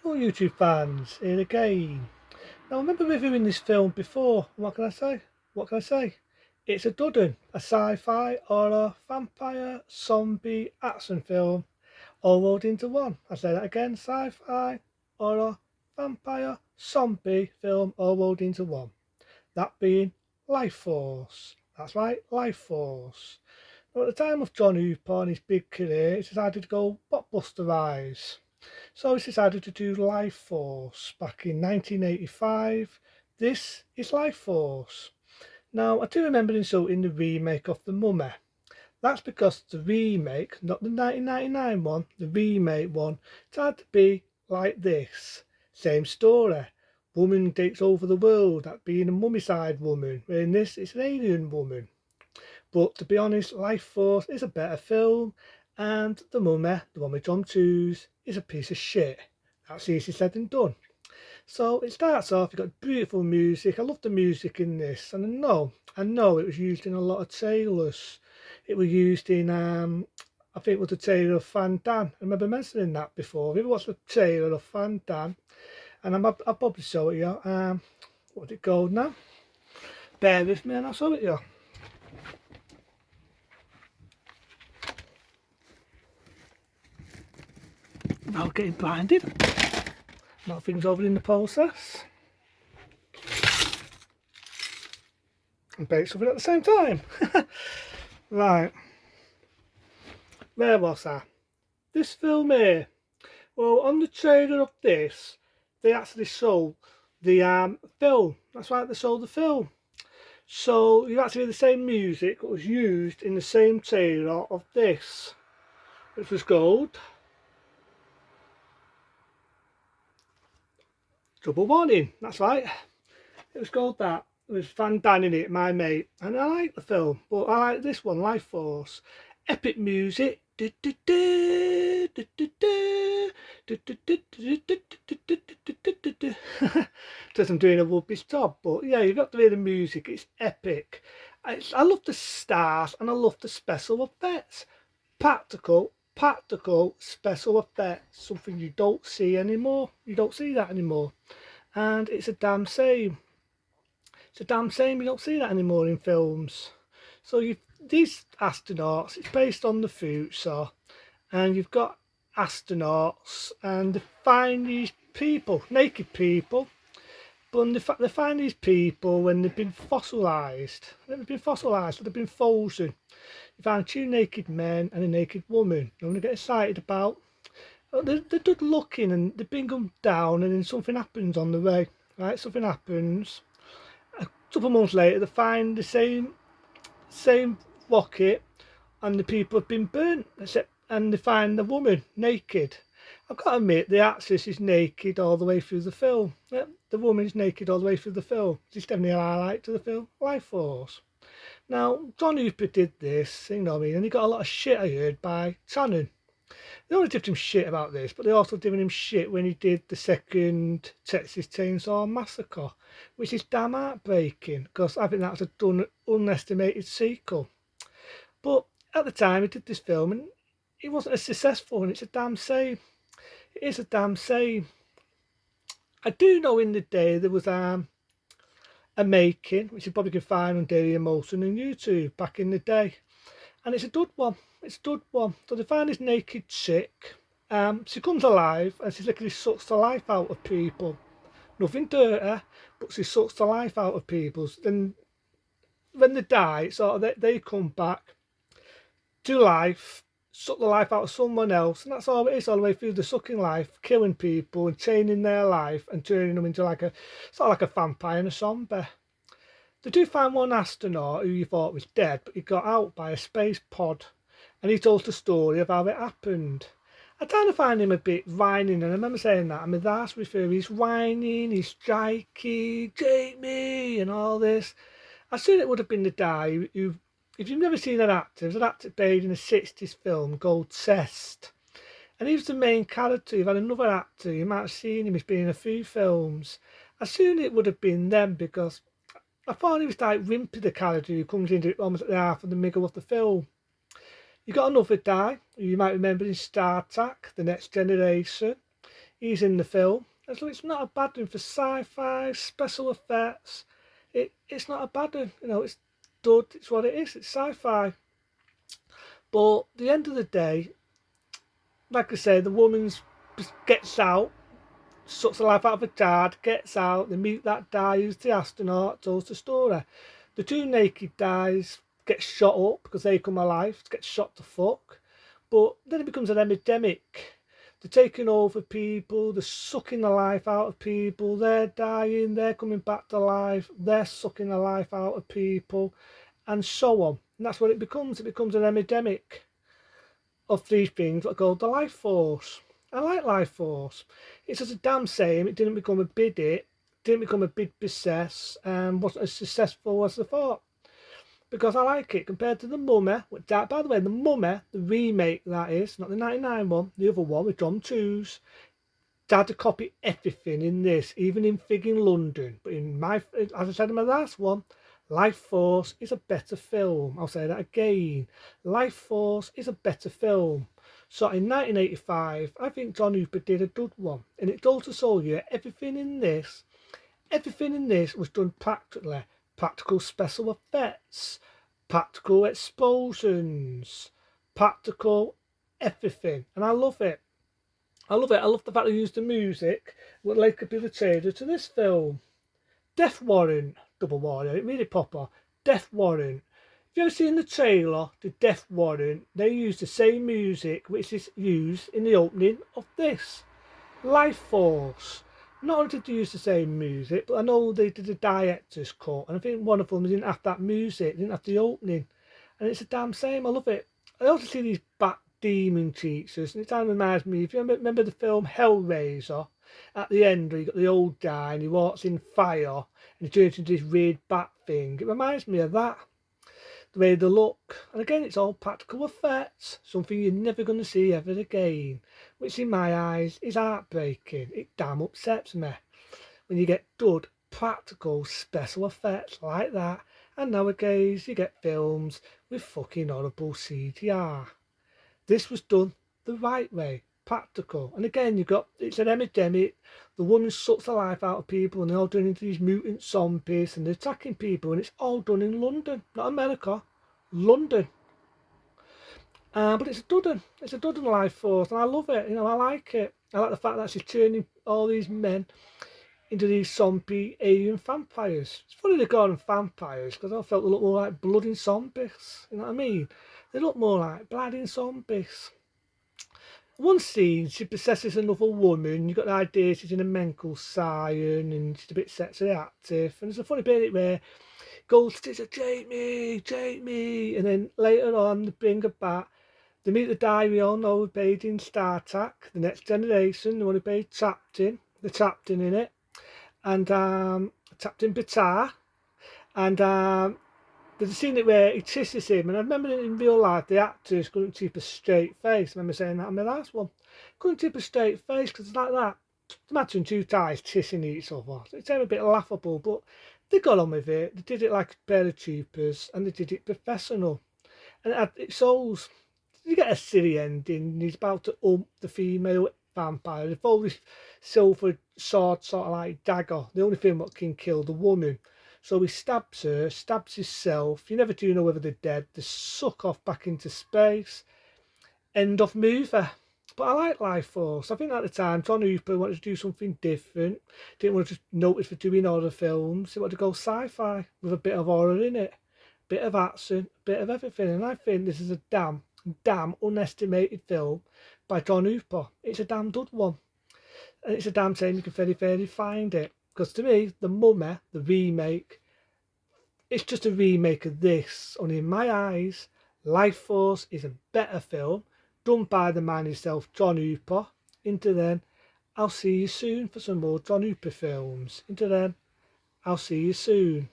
Hello YouTube fans, here again. Now I remember reviewing this film before. What can I say? What can I say? It's a dud 'un, a sci-fi horror vampire zombie action film all rolled into one. I say that again, sci-fi horror vampire zombie film all rolled into one. That being Lifeforce. That's right, Lifeforce. Now, at the time of John Hooper and his big career, he decided to go blockbusterise. So he decided to do Life Force back in 1985. This is Life Force. Now, I do remember insulting the remake of The Mummy. That's because the remake, not the 1999 one, the remake one, it had to be like this. Same story. Woman takes over the world, that being a mummified woman. Where in this, it's an alien woman. But to be honest, Life Force is a better film, and The Mummy, the one with John Hughes, is a piece of shit. That's easy said and done. So it starts off, you've got beautiful music. I love the music in this, and I know it was used in a lot of trailers. It was used in, I think it was the trailer of Van Dan. I remember mentioning that before. Have you ever watched the trailer of Van Dan? And I'll probably show it you. What's it called now? Bear with me and I'll show it you. Without getting blinded. Knock things over in the process. And bake something at the same time. Right. Where was I? This film here. Well, on the trailer of this, they actually show the film. That's right, they show the film. So you actually hear the same music that was used in the same trailer of this, which was called Double Warning. That's right. It was called that. It was Van Dan in it, my mate, and I like the film, but I like this one, Life Force. Epic music. Just I'm doing a rubbish job, but yeah, you've got to hear the music. It's epic. I love the stars and I love the special effects. Practical special effects. Something you don't see anymore. You don't see that anymore, and it's a damn shame. It's a damn shame you don't see that anymore in films. So these astronauts, it's based on the future, and you've got astronauts, and they find these people, naked people, but they find these people when they've been fossilised. They've been fossilised, so they've been frozen. You find two naked men and a naked woman. You want to get excited about. They're just looking and they bring them down, and then something happens on the way. Right, something happens. A couple of months later, they find the same rocket, and the people have been burnt. And they find the woman naked. I've got to admit, the actress is naked all the way through the film. Yeah, the woman is naked all the way through the film. It's definitely a highlight to the film, Life Force. Now, John Hooper did this, you know what I mean, and he got a lot of shit, I heard, by Shannon. They only gave him shit about this, but they also giving him shit when he did the second Texas Chainsaw Massacre, which is damn heartbreaking, because I think that's a done unestimated sequel. But at the time, he did this film, and it wasn't as successful, and it's a damn shame. It is a damn shame. I do know in the day there was a making, which you probably can find on Daily Emotion and YouTube back in the day, and it's a good one. It's a good one. So they find this naked chick. She comes alive and she literally sucks the life out of people. Nothing dirty, but she sucks the life out of people. Then when they die, sort of they come back to life, suck the life out of someone else, and that's all it is all the way through the sucking life, killing people and chaining their life and turning them into like a sort of like a vampire and a zombie. They do find one astronaut who you thought was dead, but he got out by a space pod, and he told the story of how it happened. I kind of find him a bit whining, and I remember saying that. I mean, that's refer. He's whining, he's striking, take me, and all this. I assume it would have been the guy who, if you've never seen an actor, there's an actor played in a 60s film called Cest, and he was the main character. You've had another actor, you might have seen him, he's been in a few films. I assume it would have been them, because I thought he was like Wimpy, the character who comes into almost at the half of the middle of the film. You got another guy who you might remember in Star Trek, The Next Generation. he's in the film. And so it's not a bad one for sci-fi, special effects. It's not a bad one, you know, it's good, it's what it is, it's sci-fi. But at the end of the day, like I say, the woman gets out, sucks the life out of a dad, gets out, they meet that guy who's the astronaut, tells the story. The two naked guys get shot up because they come alive, get shot to fuck. But then it becomes an epidemic. They're taking over people, they're sucking the life out of people, they're dying, they're coming back to life, they're sucking the life out of people, and so on. And that's what it becomes. It becomes an epidemic of these things that are called the life force. I like Life Force. It's just a damn shame it didn't become a big hit, didn't become a big success, and wasn't as successful as I thought. Because I like it compared to The Mummy. By the way, The Mummy, the remake that is, not the 99 one, the other one with John Toos. Dad to copy everything in this, even in Fig in London. But in my, as I said in my last one, Life Force is a better film. I'll say that again. Life Force is a better film. So in 1985, I think John Hooper did a good one. And it also show you everything in this was done practically. Practical special effects, practical explosions, practical everything. And I love it. I love it. I love the fact they used the music, what like could be the trailer to this film. Death Warrant, double warrant, read it proper. Death Warrant. Have you ever seen the trailer to Death Warrant? They use the same music which is used in the opening of this. Life Force. Not only did they use the same music, but I know they did a director's cut, and I think one of them didn't have that music, didn't have the opening. And it's a damn shame, I love it. I also see these back demon creatures, and it kind of reminds me, if you remember the film Hellraiser, at the end where you got the old guy and he walks in fire and he turns into this weird bat thing. It reminds me of that. The way they look. And again, it's all practical effects, something you're never going to see ever again, which in my eyes is heartbreaking. It damn upsets me when you get good practical special effects like that, and nowadays you get films with fucking horrible CGI. This was done the right way, practical. And again, it's an epidemic. The woman sucks the life out of people, and they're all turning into these mutant zombies, and they're attacking people, and it's all done in London, not America, London. But it's a Dudden. It's a Dudden Life Force, and I love it. You know, I like it. I like the fact that she's turning all these men into these zombie alien vampires. It's funny they call them vampires because I felt they look more like bloody zombies. You know what I mean? They look more like bloody zombies. One scene, she possesses another woman. You've got the idea she's in a mental asylum and she's a bit sexually active. And there's a funny bit where goes to say, take me. And then later on, they bring her back. They meet the guy we all know who played in Star Trek, The Next Generation, the one who played the captain in it. And Captain Batar. And there's a scene where he kisses him, and I remember in real life the actors couldn't keep a straight face. I remember saying that in my last one. Couldn't keep a straight face because it's like that. Imagine two guys kissing each other. It's a bit laughable, but they got on with it. They did it like a pair of troopers, and they did it professional. And it shows. You get a silly ending. He's about to the female vampire. They've all this silver sword, sort of like dagger. The only thing that can kill the woman. So he stabs her, stabs himself. You never do know whether they're dead. They suck off back into space. End of movie. But I like Life Force. I think at the time, John Hooper wanted to do something different. Didn't want to just notice for doing horror films. He wanted to go sci-fi with a bit of horror in it. Bit of action, bit of everything. And I think this is a damn unestimated film by John Hooper. It's a damn good one. And it's a damn shame you can very find it. Because to me, The Mummy, the remake, it's just a remake of this. Only in my eyes, Life Force is a better film, done by the man himself, John Hooper. Until then, I'll see you soon for some more John Hooper films. Until then, I'll see you soon.